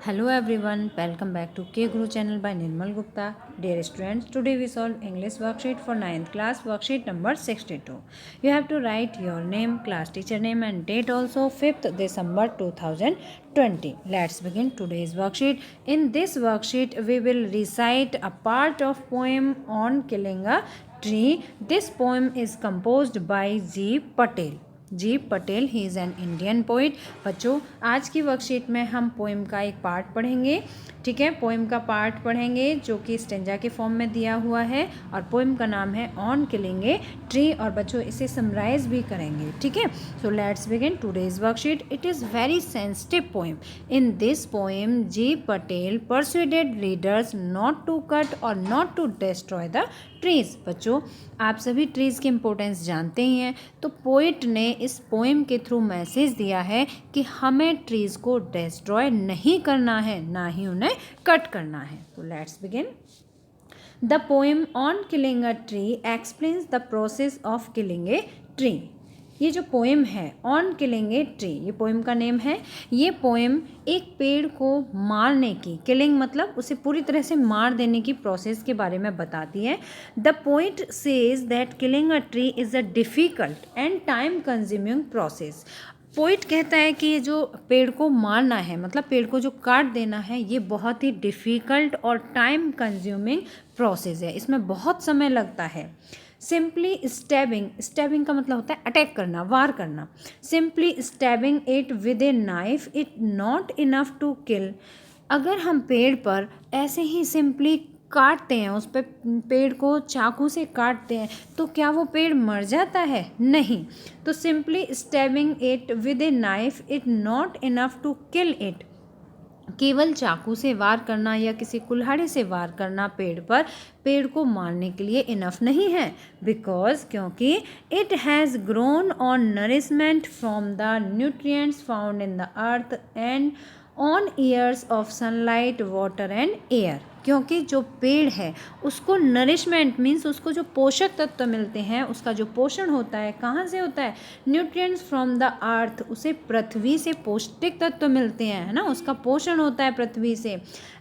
Hello everyone, welcome back to K Guru channel by Nirmal Gupta. Dear students, today we solve English worksheet for 9th class, worksheet number 62. You have to write your name, class teacher name and date also 5th December 2020. Let's begin today's worksheet. In this worksheet, we will recite a part of poem on killing a tree. This poem is composed by G. Patel. G Patel he is an Indian poet. बच्चों आज की worksheet में हम poem का एक part पढ़ेंगे। ठीक है, पोएम का पार्ट पढ़ेंगे जो कि स्टेंजा के फॉर्म में दिया हुआ है और पोएम का नाम है ऑन किलिंग ए ट्री और बच्चों इसे समराइज भी करेंगे। ठीक है, so let's begin today's worksheet. It is very sensitive poem. In this poem Gieve Patel persuaded readers not to cut और not to destroy the trees. बच्चों आप सभी ट्रीज़ की इम्पोर्टेंस जानते ही हैं, तो पोइट ने इस पोएम के थ्रू मैसेज दिया है कि हमें ट्रीज़ को डिस्ट्रॉय नहीं करना है, ना ही उन्हें कट करना है। तो let's begin. The poem on killing a tree explains the process of killing a tree. ये जो पोएम है ऑन किलिंग ए ट्री, ये पोएम का नेम है। ये पोएम एक पेड़ को मारने की, किलिंग मतलब उसे पूरी तरह से मार देने की प्रोसेस के बारे में बताती है। The poet says that killing a tree is a difficult and time consuming process. Poet कहता है कि ये जो पेड़ को मारना है, मतलब पेड़ को जो काट देना है, ये बहुत ही डिफ़िकल्ट और टाइम कंज्यूमिंग प्रोसेस है, इसमें बहुत समय लगता है। सिंपली स्टैबिंग, स्टैबिंग का मतलब होता है अटैक करना, वार करना। Simply stabbing it with a knife it not enough to kill. अगर हम पेड़ पर ऐसे ही सिंपली काटते हैं, उस पर पेड़ को चाकू से काटते हैं, तो क्या वो पेड़ मर जाता है? नहीं। तो simply stabbing it with a knife it not enough to kill it. केवल चाकू से वार करना या किसी कुल्हाड़ी से वार करना पेड़ पर पेड़ को मारने के लिए इनफ नहीं है। बिकॉज क्योंकि it has grown on nourishment from the nutrients found in the earth and on years of sunlight water and air. क्योंकि जो पेड़ है उसको नरिशमेंट मीन्स उसको जो पोषक तत्व मिलते हैं, उसका जो पोषण होता है कहाँ से होता है? न्यूट्रिएंट्स फ्रॉम द अर्थ, उसे पृथ्वी से पौष्टिक तत्व मिलते हैं, है ना, उसका पोषण होता है पृथ्वी से।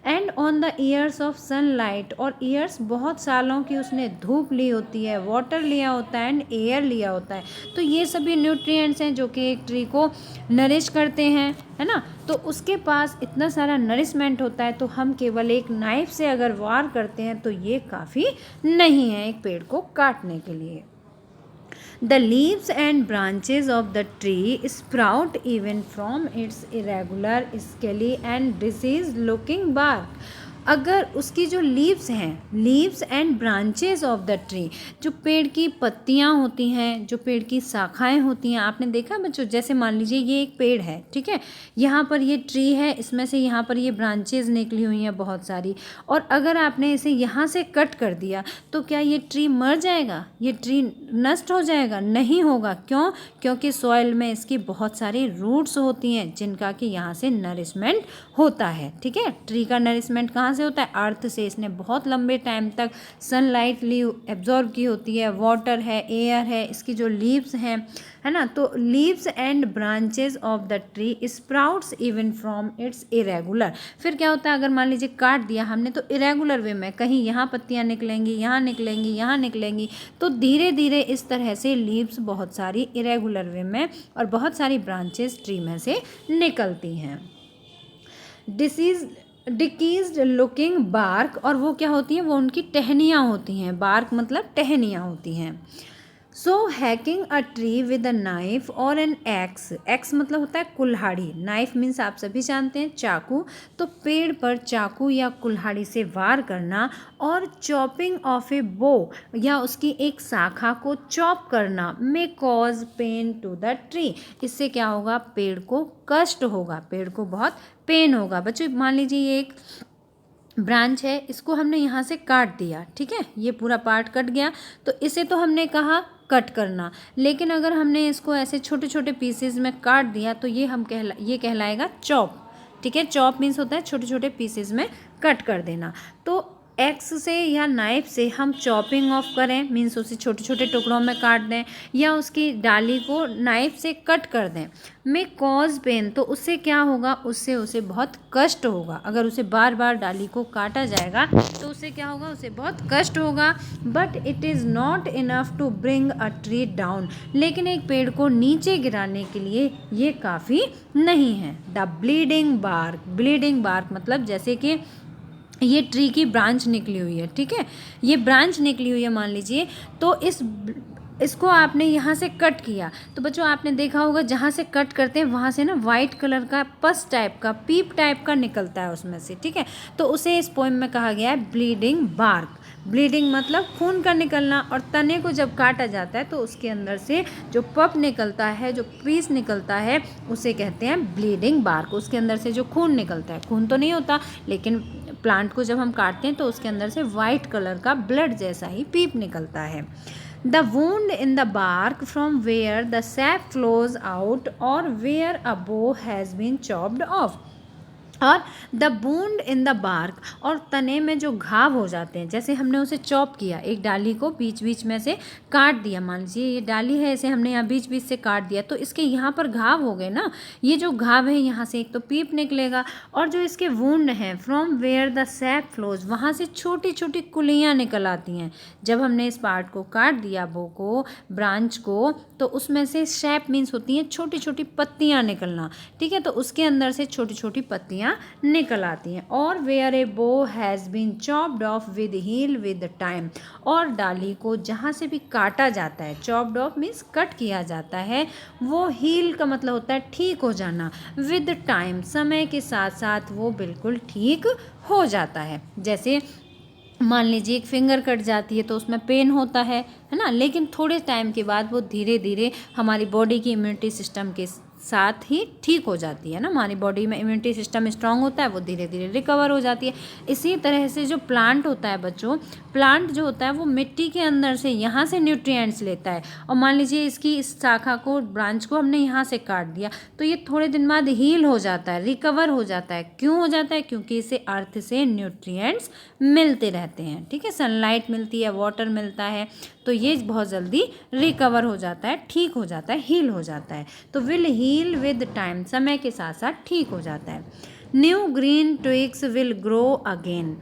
And on the years of sunlight, और ईयर्स बहुत सालों की उसने धूप ली होती है, वाटर लिया होता है एंड एयर लिया होता है। तो ये सभी न्यूट्रिएंट्स हैं जो कि एक ट्री को नरिश करते हैं, है ना। तो उसके पास इतना सारा नरिशमेंट होता है, तो हम केवल एक नाइफ से अगर वार करते हैं तो ये काफ़ी नहीं है एक पेड़ को काटने के लिए। The leaves and branches of the tree sprout even from its irregular, scaly and diseased-looking bark. अगर उसकी जो लीव्स हैं, leaves and branches of the tree, जो पेड़ की पत्तियां होती हैं, जो पेड़ की शाखाएं होती हैं, आपने देखा बच्चों, जैसे मान लीजिए ये एक पेड़ है, ठीक है, यहाँ पर ये ट्री है, इसमें से यहाँ पर ये ब्रांचेस निकली हुई हैं बहुत सारी, और अगर आपने इसे यहाँ से कट कर दिया तो क्या ये ट्री मर जाएगा? ये ट्री नष्ट हो जाएगा? नहीं होगा। क्यों? क्योंकि सॉइल में इसकी बहुत सारी रूट्स होती हैं जिनका कि यहाँ से नरिशमेंट होता है। ठीक है, ट्री का नरिशमेंट कहाँ से होता है? अर्थ से। इसने बहुत लंबे टाइम तक सनलाइट ली, एब्जॉर्ब की होती है, वाटर है, एयर है, इसकी जो लीव्स हैं, है ना। तो leaves and branches of the tree sprouts even from its irregular. फिर क्या होता है, अगर मान लीजिए काट दिया हमने तो इरेगुलर वे में, कहीं यहाँ पत्तियाँ निकलेंगी, यहाँ निकलेंगी, यहाँ निकलेंगी, तो धीरे धीरे इस तरह से लीव्स बहुत सारी इरेगुलर वे में और बहुत सारी ब्रांचेस ट्री में से निकलती हैं। डिकीज्ड लुकिंग बार्क, और वो क्या होती हैं? वो उनकी टहनियाँ होती हैं। बार्क मतलब टहनियाँ होती हैं। So hacking a tree with a knife और एन एक्स, एक्स मतलब होता है कुल्हाड़ी, नाइफ मीन्स आप सभी जानते हैं चाकू, तो पेड़ पर चाकू या कुल्हाड़ी से वार करना, और चॉपिंग ऑफ ए बो, या उसकी एक शाखा को चॉप करना, may cause pain to the tree, इससे क्या होगा? पेड़ को कष्ट होगा, पेड़ को बहुत पेन होगा। बच्चों मान लीजिए ये एक ब्रांच है, इसको हमने यहाँ से काट दिया, ठीक है, ये पूरा पार्ट कट गया, तो इसे तो हमने कहा कट करना, लेकिन अगर हमने इसको ऐसे छोटे छोटे पीसेस में काट दिया तो ये कहलाएगा चॉप। ठीक है, चॉप मीन्स होता है छोटे छोटे पीसेस में कट कर देना। तो एक्स से या नाइफ से हम चॉपिंग ऑफ करें, मीन्स उसे छोटे छोटे टुकड़ों में काट दें, या उसकी डाली को नाइफ से कट कर दें, में कॉज पेन, तो उससे क्या होगा, उससे उसे बहुत कष्ट होगा। अगर उसे बार बार डाली को काटा जाएगा तो उससे क्या होगा, उसे बहुत कष्ट होगा। But it is not enough to bring a tree down, लेकिन एक पेड़ को नीचे गिराने के लिए ये काफ़ी नहीं है। द ब्लीडिंग बार्क मतलब जैसे कि ये ट्री की ब्रांच निकली हुई है, ठीक है, ये ब्रांच निकली हुई है मान लीजिए, तो इसको आपने यहाँ से कट किया, तो बच्चों आपने देखा होगा जहाँ से कट करते हैं वहाँ से ना वाइट कलर का पस टाइप का, पीप टाइप का निकलता है उसमें से, ठीक है, तो उसे इस पोएम में कहा गया है ब्लीडिंग बार्क। ब्लीडिंग मतलब खून का निकलना, और तने को जब काटा जाता है तो उसके अंदर से जो पप निकलता है, जो पीस निकलता है, उसे कहते हैं ब्लीडिंग बार्क। उसके अंदर से जो खून निकलता है, खून तो नहीं होता, लेकिन प्लांट को जब हम काटते हैं तो उसके अंदर से वाइट कलर का ब्लड जैसा ही पीप निकलता है। The wound in the bark from where the sap flows out or where a bough has been chopped off, और the wound in the bark, और तने में जो घाव हो जाते हैं, जैसे हमने उसे चॉप किया, एक डाली को बीच बीच में से काट दिया, मान लीजिए ये डाली है, इसे हमने यहाँ बीच बीच से काट दिया, तो इसके यहाँ पर घाव हो गए ना, ये जो घाव है यहाँ से एक तो पीप निकलेगा, और जो इसके वुंड हैं from where the sap flows, वहाँ से छोटी छोटी कुलियाँ निकल आती हैं। जब हमने इस पार्ट को काट दिया, बो को, ब्रांच को, तो उसमें से सैप मीन्स होती हैं छोटी छोटी पत्तियाँ निकलना, ठीक है, तो उसके अंदर से छोटी छोटी पत्तियाँ निकल आती हैं। और where a bough has been chopped off with heal with time, और डाली को जहाँ से भी काटा जाता है, चॉप्ड ऑफ मीन्स कट किया जाता है, वो हील का मतलब होता है ठीक हो जाना, विद टाइम समय के साथ साथ वो बिल्कुल ठीक हो जाता है। जैसे मान लीजिए एक फिंगर कट जाती है तो उसमें पेन होता है ना, लेकिन थोड़े टाइम के बाद वो धीरे धीरे हमारी बॉडी की इम्यूनिटी सिस्टम के साथ ही ठीक हो जाती है ना, हमारी बॉडी में इम्यूनिटी सिस्टम स्ट्रांग होता है, वो धीरे धीरे रिकवर हो जाती है। इसी तरह से जो प्लांट होता है बच्चों, प्लांट जो होता है वो मिट्टी के अंदर से यहाँ से न्यूट्रिएंट्स लेता है, और मान लीजिए इसकी इस शाखा को, ब्रांच को हमने यहाँ से काट दिया, तो ये थोड़े दिन बाद हील हो जाता है, रिकवर हो जाता है। क्यों हो जाता है? क्योंकि इसे अर्थ से न्यूट्रिएंट्स मिलते रहते हैं, ठीक है, सनलाइट मिलती है, वाटर मिलता है, तो ये बहुत जल्दी रिकवर हो जाता है, ठीक हो जाता है, हील हो जाता है। तो विल हील विद टाइम, समय के साथ साथ ठीक हो जाता है। New green twigs will grow again.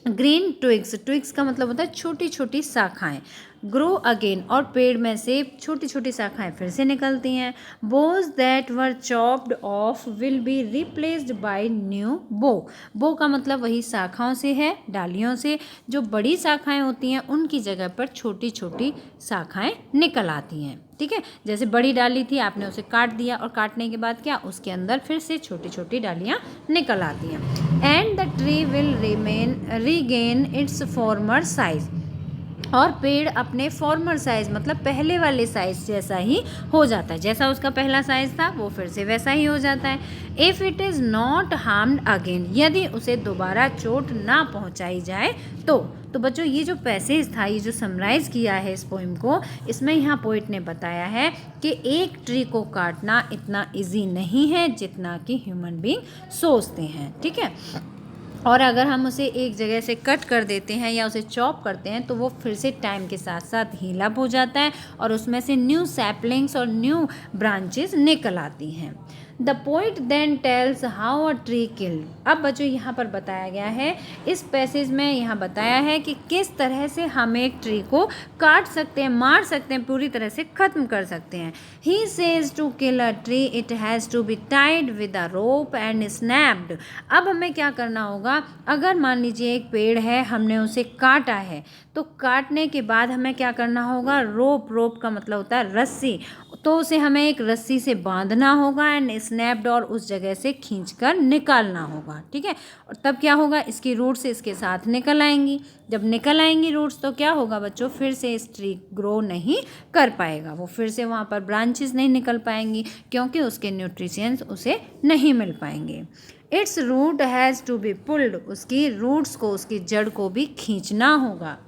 Green twigs, twigs का मतलब होता है छोटी छोटी शाखाएं, ग्रो अगेन, और पेड़ में से छोटी छोटी शाखाएं फिर से निकलती हैं। Boughs that were chopped off will be replaced by new bough. Bough का मतलब वही शाखाओं से है, डालियों से, जो बड़ी शाखाएं होती हैं उनकी जगह पर छोटी छोटी शाखाएं निकल आती हैं, ठीक है। जैसे बड़ी डाली थी, आपने उसे काट दिया, और काटने के बाद क्या, उसके अंदर फिर से छोटी छोटी डालियाँ निकल आती हैं। And the tree will regain it's farmer size, और पेड़ अपने फॉर्मर साइज मतलब पहले वाले साइज जैसा ही हो जाता है, जैसा उसका पहला साइज था वो फिर से वैसा ही हो जाता है। If it is not harmed again, यदि उसे दोबारा चोट ना पहुंचाई जाए तो बच्चों ये जो पैसेज था, ये जो समराइज़ किया है इस पोइम को, इसमें यहाँ पोइट ने बताया है कि एक ट्री को काटना इतना ईजी नहीं है जितना कि ह्यूमन बीइंग सोचते हैं, ठीक है। और अगर हम उसे एक जगह से कट कर देते हैं या उसे चॉप करते हैं तो वो फिर से टाइम के साथ साथ हील अप हो जाता है, और उसमें से न्यू सैपलिंग्स और न्यू ब्रांचेस निकल आती हैं। The poet then tells how a tree killed. अब बच्चों यहाँ पर बताया गया है, इस पैसेज में यहाँ बताया है कि किस तरह से हम एक ट्री को काट सकते हैं, मार सकते हैं, पूरी तरह से ख़त्म कर सकते हैं। He says to kill a tree it has to be tied with a rope and snapped. अब हमें क्या करना होगा, अगर मान लीजिए एक पेड़ है, हमने उसे काटा है, तो काटने के बाद हमें क्या करना होगा, रोप का मतलब होता है रस्सी, तो उसे हमें एक रस्सी से बांधना होगा, एंड स्नैप्ड, और उस जगह से खींचकर निकालना होगा, ठीक है। और तब क्या होगा, इसकी रूट्स इसके साथ निकल आएंगी। जब निकल आएंगी रूट्स तो क्या होगा बच्चों, फिर से इस ट्री ग्रो नहीं कर पाएगा, वो फिर से वहाँ पर ब्रांचेस नहीं निकल पाएंगी, क्योंकि उसके न्यूट्रिशंस उसे नहीं मिल पाएंगे। Its root has to be pulled, उसकी रूट्स को, उसकी जड़ को भी खींचना होगा।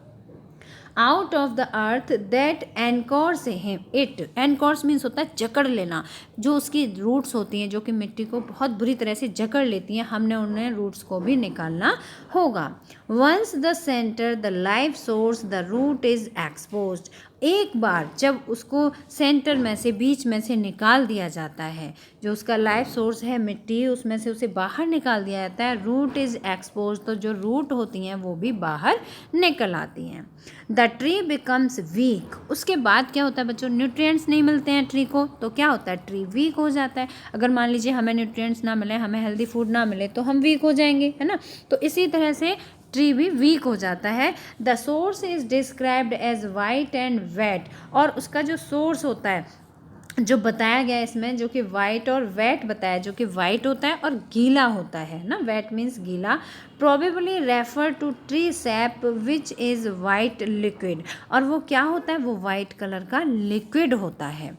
Out of the earth that anchors him it. Anchors means होता है जकड़ लेना, जो उसकी रूट्स होती हैं जो कि मिट्टी को बहुत बुरी तरह से जकड़ लेती हैं, हमने उन्हें रूट्स को भी निकालना होगा। Once the centre the life source the root is exposed. एक बार जब उसको सेंटर में से बीच में से निकाल दिया जाता है, जो उसका लाइफ सोर्स है मिट्टी, उसमें से उसे बाहर निकाल दिया जाता है, रूट इज़ एक्सपोज, तो जो रूट होती हैं वो भी बाहर निकल आती हैं। The tree becomes week. उसके बाद क्या होता है बच्चों, न्यूट्रिएंट्स नहीं मिलते हैं ट्री को, तो क्या होता है, ट्री वीक हो जाता है। अगर मान लीजिए हमें न्यूट्रिएंट्स ना मिले, हमें हेल्दी फूड ना मिले, तो हम वीक हो जाएंगे, है ना। तो इसी तरह से ट्री भी वीक हो जाता है। The source is described as white and wet. और उसका जो सोर्स होता है, जो बताया गया है इसमें, जो कि वाइट और वेट बताया, जो कि वाइट होता है और गीला होता है ना, वेट मीन्स गीला। Probably refer to tree sap which is white liquid. और वो क्या होता है, वो वाइट कलर का लिक्विड होता है।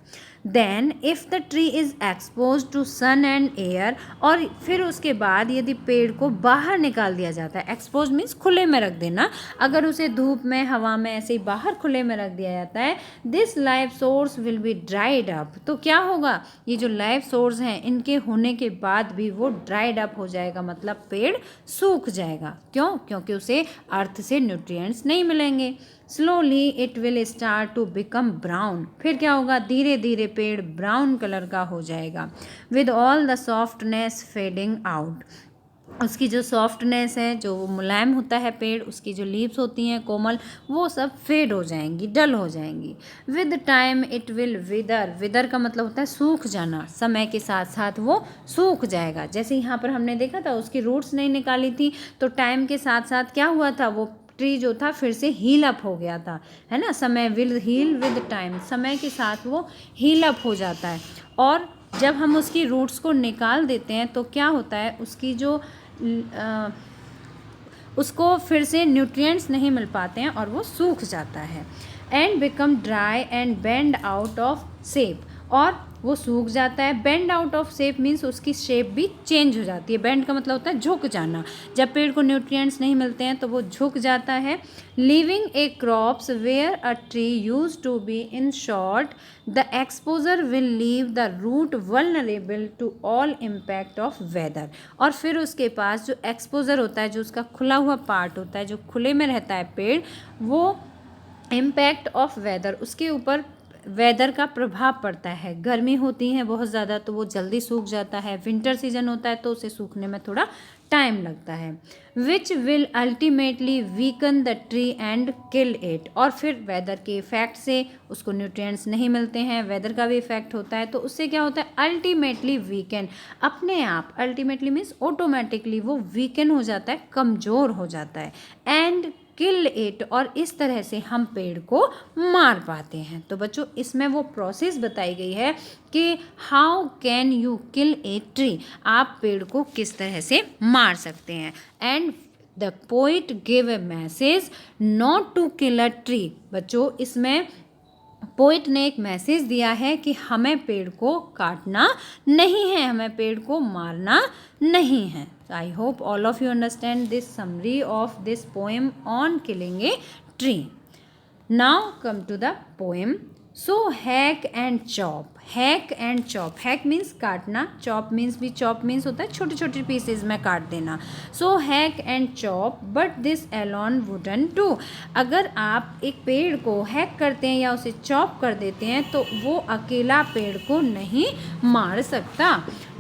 Then if the tree is expose to sun and air. और फिर उसके बाद यदि पेड़ को बाहर निकाल दिया जाता है, एक्सपोज मीन्स खुले में रख देना, अगर उसे धूप में, हवा में ऐसे ही बाहर खुले में रख दिया जाता है, this life source will be dried up. तो क्या होगा, ये जो लाइफ सोर्स हैं इनके होने के बाद भी वो ड्राइड अप हो जाएगा, मतलब पेड़ सूख जाएगा। क्यों, क्योंकि उसे अर्थ से न्यूट्रिएंट्स नहीं मिलेंगे। Slowly it will start to become brown. फिर क्या होगा, धीरे धीरे पेड़ ब्राउन कलर का हो जाएगा। With all the softness fading out. उसकी जो सॉफ्टनेस है, जो वो मुलायम होता है पेड़, उसकी जो लीव्स होती हैं कोमल, वो सब फेड हो जाएंगी, डल हो जाएंगी। With time it will wither. Wither का मतलब होता है सूख जाना, समय के साथ साथ वो सूख जाएगा। जैसे यहाँ पर हमने देखा था उसकी रूट्स नहीं निकाली थी, तो टाइम के साथ साथ क्या हुआ था, वो ट्री जो था फिर से हील अप हो गया था, है ना। समय विल हील विद टाइम, समय के साथ वो हील अप हो जाता है। और जब हम उसकी रूट्स को निकाल देते हैं तो क्या होता है, उसकी जो उसको फिर से न्यूट्रिएंट्स नहीं मिल पाते हैं और वो सूख जाता है। And become dry and bend out of shape. और वो सूख जाता है। Bend out of shape means उसकी शेप भी चेंज हो जाती है। बेंड का मतलब होता है झुक जाना, जब पेड़ को न्यूट्रिएंट्स नहीं मिलते हैं तो वो झुक जाता है। Living a crops where a tree use to be in short the exposure will leave the root vulnerable to all impact of weather. और फिर उसके पास जो एक्सपोजर होता है, जो उसका खुला हुआ पार्ट होता है, जो खुले में रहता है पेड़, वो इम्पैक्ट ऑफ वेदर, उसके ऊपर वेदर का प्रभाव पड़ता है। गर्मी होती है बहुत ज़्यादा तो वो जल्दी सूख जाता है, विंटर सीजन होता है तो उसे सूखने में थोड़ा टाइम लगता है। Which will ultimately weaken the tree and kill it. और फिर वेदर के इफेक्ट से उसको न्यूट्रिएंट्स नहीं मिलते हैं, वेदर का भी इफेक्ट होता है, तो उससे क्या होता है, अल्टीमेटली वीकन, अपने आप, अल्टीमेटली मीन्स ऑटोमेटिकली वो वीकन हो जाता है, कमज़ोर हो जाता है। एंड किल इट, और इस तरह से हम पेड़ को मार पाते हैं। तो बच्चों इसमें वो प्रोसेस बताई गई है कि how can you kill a tree, आप पेड़ को किस तरह से मार सकते हैं। And the poet give a message not to kill a tree. बच्चों इसमें पोइट ने एक मैसेज दिया है कि हमें पेड़ को काटना नहीं है, हमें पेड़ को मारना नहीं है। I hope all of you understand this summary of this poem on killing a tree. Now come to the poem. So hack and chop. Hack and chop, hack means काटना, चॉप मीन्स भी, chop means होता है छोटे छोटे pieces में काट देना। So hack and chop but this alone wouldn't do. अगर आप एक पेड़ को हैक करते हैं या उसे चॉप कर देते हैं तो वो अकेला पेड़ को नहीं मार सकता।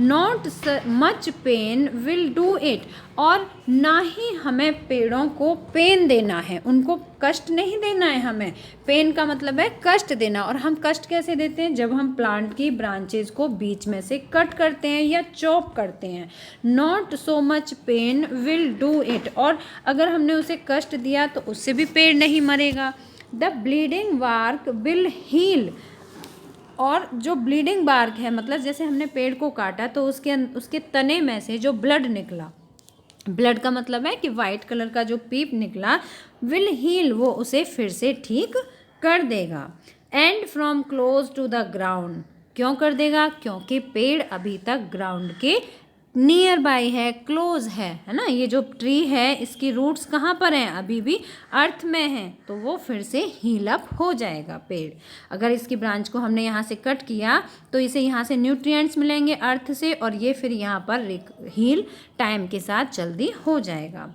Not much pain will do it, और ना ही हमें पेड़ों को पेन देना है, उनको कष्ट नहीं देना है हमें। पेन का मतलब है कष्ट देना, और हम कष्ट कैसे देते हैं, जब हम प्लांट की ब्रांचेज को बीच में से कट करते हैं या चॉप करते हैं। Not so much pain will do it, और अगर हमने उसे कष्ट दिया तो उससे भी पेड़ नहीं मरेगा। The bleeding bark will heal, और जो ब्लीडिंग बार्क है मतलब जैसे हमने पेड़ को काटा तो उसके तने में से जो ब्लड निकला, ब्लड का मतलब है कि वाइट कलर का जो पीप निकला, विल हील, वो उसे फिर से ठीक कर देगा। And from close to the ground, क्यों कर देगा, क्योंकि पेड़ अभी तक ग्राउंड के नियर बाई है, क्लोज है ना। ये जो ट्री है इसकी रूट्स कहाँ पर हैं, अभी भी अर्थ में हैं, तो वो फिर से हील अप हो जाएगा पेड़। अगर इसकी ब्रांच को हमने यहाँ से कट किया तो इसे यहाँ से न्यूट्रिएंट्स मिलेंगे अर्थ से, और ये फिर यहाँ पर हील टाइम के साथ जल्दी हो जाएगा।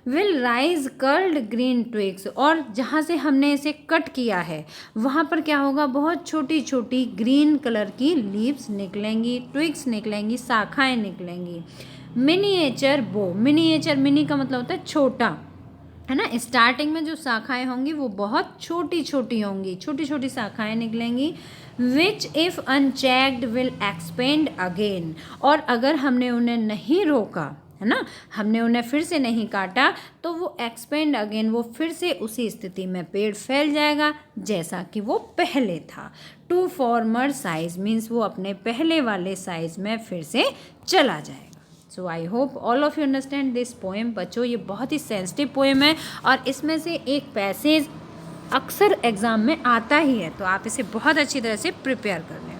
Will rise curled green twigs, और जहाँ से हमने इसे कट किया है वहाँ पर क्या होगा, बहुत छोटी छोटी ग्रीन कलर की लीव्स निकलेंगी, ट्विग्स निकलेंगी, शाखाएं निकलेंगी। मिनिएचर बो, मिनिएचर, मिनी का मतलब होता है छोटा, है ना। स्टार्टिंग में जो शाखाएं होंगी वो बहुत छोटी छोटी होंगी, छोटी छोटी शाखाएं निकलेंगी। Which if unchecked will expand again, और अगर हमने उन्हें नहीं रोका, है ना, हमने उन्हें फिर से नहीं काटा, तो वो एक्सपेंड अगेन, वो फिर से उसी स्थिति में पेड़ फैल जाएगा जैसा कि वो पहले था। टू फॉर्मर साइज मीन्स वो अपने पहले वाले साइज में फिर से चला जाएगा। So I hope all of you understand this poem. बच्चों ये बहुत ही सेंसिटिव पोएम है और इसमें से एक पैसेज अक्सर एग्जाम में आता ही है, तो आप इसे बहुत अच्छी तरह से प्रिपेयर कर लें।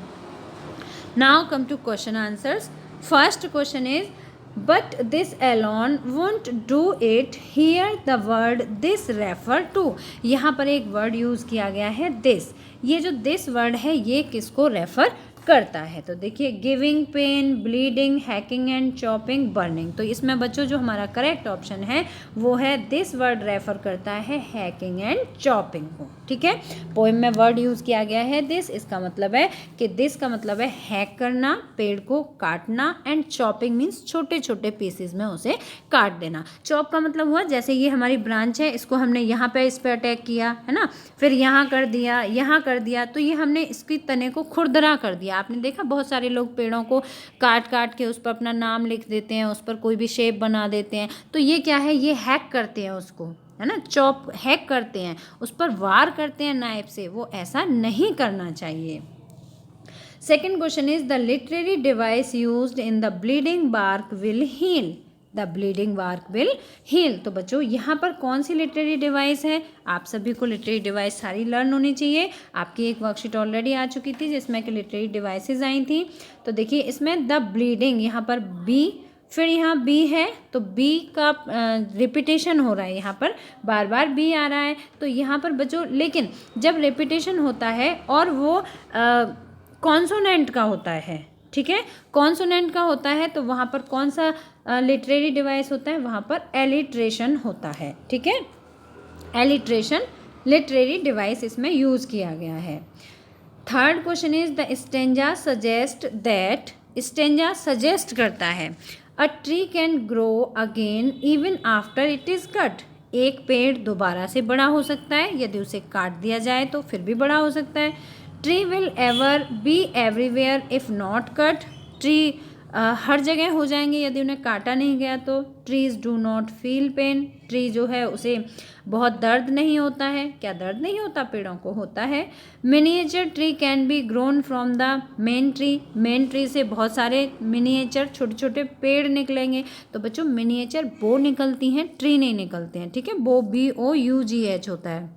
Now come to question answers. First question is but this alone won't do it, here the word this refer to। यहाँ पर एक वर्ड यूज़ किया गया है this, ये जो this वर्ड है ये किसको रेफर करता है, तो देखिए giving pain, bleeding, hacking and chopping, burning. तो इसमें बच्चों जो हमारा करेक्ट ऑप्शन है वो है दिस वर्ड रेफर करता है हैकिंग एंड चॉपिंग को, ठीक है। पोएम में वर्ड यूज़ किया गया है दिस, इसका मतलब है कि दिस का मतलब है हैक करना, पेड़ को काटना, एंड चॉपिंग मीन्स छोटे छोटे पीसेज में उसे काट देना। चॉप का मतलब हुआ जैसे ये हमारी ब्रांच है, इसको हमने यहाँ पे इस पर अटैक किया, है ना, फिर यहाँ कर दिया, यहाँ कर दिया, तो ये हमने इसकी तने को खुरदरा कर दिया। आपने देखा बहुत सारे लोग पेड़ों को काट काट के उस पर अपना नाम लिख देते हैं, उस पर कोई भी शेप बना देते हैं, तो ये क्या है, ये हैक करते हैं उसको, है ना, चॉप हैक करते हैं, उस पर वार करते हैं नाइफ से, वो ऐसा नहीं करना चाहिए। Second question is the literary device used in the bleeding bark will heal, the bleeding bark will heal. तो बच्चों यहाँ पर कौन सी लिटरेरी डिवाइस है, आप सभी को लिटरेरी डिवाइस सारी लर्न होनी चाहिए। आपकी एक वर्कशीट ऑलरेडी आ चुकी थी जिसमें कि लिटरेरी डिवाइसेस आई थी। तो देखिए इसमें द ब्लीडिंग, यहाँ पर बी, फिर यहाँ बी है, तो बी का रिपीटेशन हो रहा है, यहाँ पर बार बार बी आ रहा है, तो यहाँ पर बच्चों लेकिन जब रिपीटेशन होता है और वो कॉन्सोनेंट का होता है, ठीक है, कॉन्सोनेंट का होता है, तो वहाँ पर कौन सा लिटरेरी डिवाइस होता है, वहाँ पर एलिट्रेशन होता है, ठीक है, एलिट्रेशन लिटरेरी डिवाइस इसमें यूज़ किया गया है। Third question is the stanza suggest that, stanza suggest करता है a tree can grow again even after it is cut, एक पेड़ दोबारा से बड़ा हो सकता है, यदि उसे काट दिया जाए तो फिर भी बड़ा हो सकता है। Tree will ever be everywhere if not cut, tree हर जगह हो जाएंगे यदि उन्हें काटा नहीं गया तो। Trees do not feel pain, tree जो है उसे बहुत दर्द नहीं होता है, क्या दर्द नहीं होता, पेड़ों को होता है। Miniature tree can be grown from the main tree, main tree से बहुत सारे मिनिएचर छोटे छोटे पेड़ निकलेंगे। तो बच्चों मिनिएचर बो निकलती हैं, ट्री नहीं निकलते हैं, ठीक है, बो BOUGH होता है,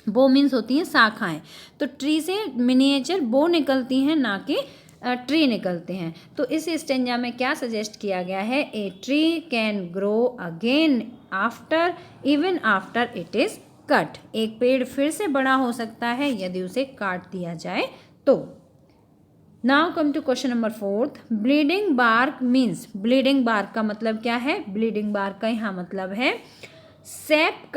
बो मीन्स होती हैं शाखाएं, तो ट्री से मिनिएचर बो निकलती हैं, ना कि ट्री निकलते हैं। तो इस स्टेंजा में क्या सजेस्ट किया गया है, a tree can grow again after even after it is cut, एक पेड़ फिर से बड़ा हो सकता है यदि उसे काट दिया जाए तो। Now come to question number fourth. Bleeding bark means, bleeding bark का मतलब क्या है, ब्लीडिंग बार्क का यहाँ मतलब है sap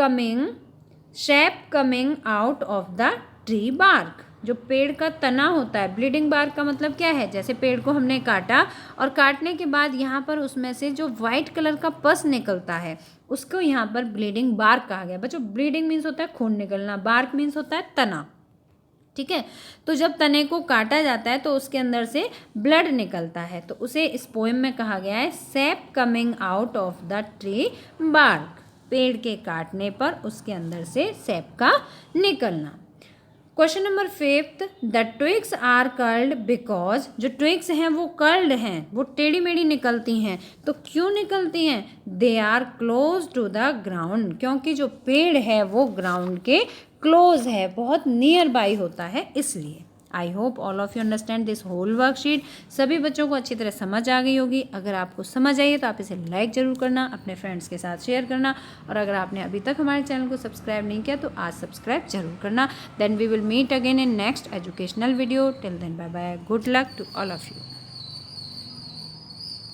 coming out of the tree bark, जो पेड़ का तना होता है। ब्लीडिंग बार्क का मतलब क्या है, जैसे पेड़ को हमने काटा और काटने के बाद यहाँ पर उसमें से जो वाइट कलर का पस निकलता है उसको यहाँ पर ब्लीडिंग बार्क कहा गया। बच्चों ब्लीडिंग मीन्स होता है खून निकलना, बार्क मीन्स होता है तना, ठीक है। तो जब तने को काटा जाता है तो उसके अंदर से ब्लड निकलता है, तो उसे इस पोएम में कहा गया है sap coming out of the tree bark, पेड़ के काटने पर उसके अंदर से सैप का निकलना। Question number fifth, the twigs are curled because, जो ट्विग्स हैं वो कर्ल्ड हैं, वो टेढ़ी मेढ़ी निकलती हैं, तो क्यों निकलती हैं, they are close to the ground, क्योंकि जो पेड़ है वो ग्राउंड के क्लोज है, बहुत नियर बाई होता है इसलिए। I hope all of you understand this whole worksheet. सभी बच्चों को अच्छी तरह समझ आ गई होगी। अगर आपको समझ आई है तो आप इसे लाइक ज़रूर करना, अपने फ्रेंड्स के साथ शेयर करना, और अगर आपने अभी तक हमारे चैनल को सब्सक्राइब नहीं किया तो आज सब्सक्राइब जरूर करना। Then we will meet again in next educational video. Till then bye bye, good luck to all of you.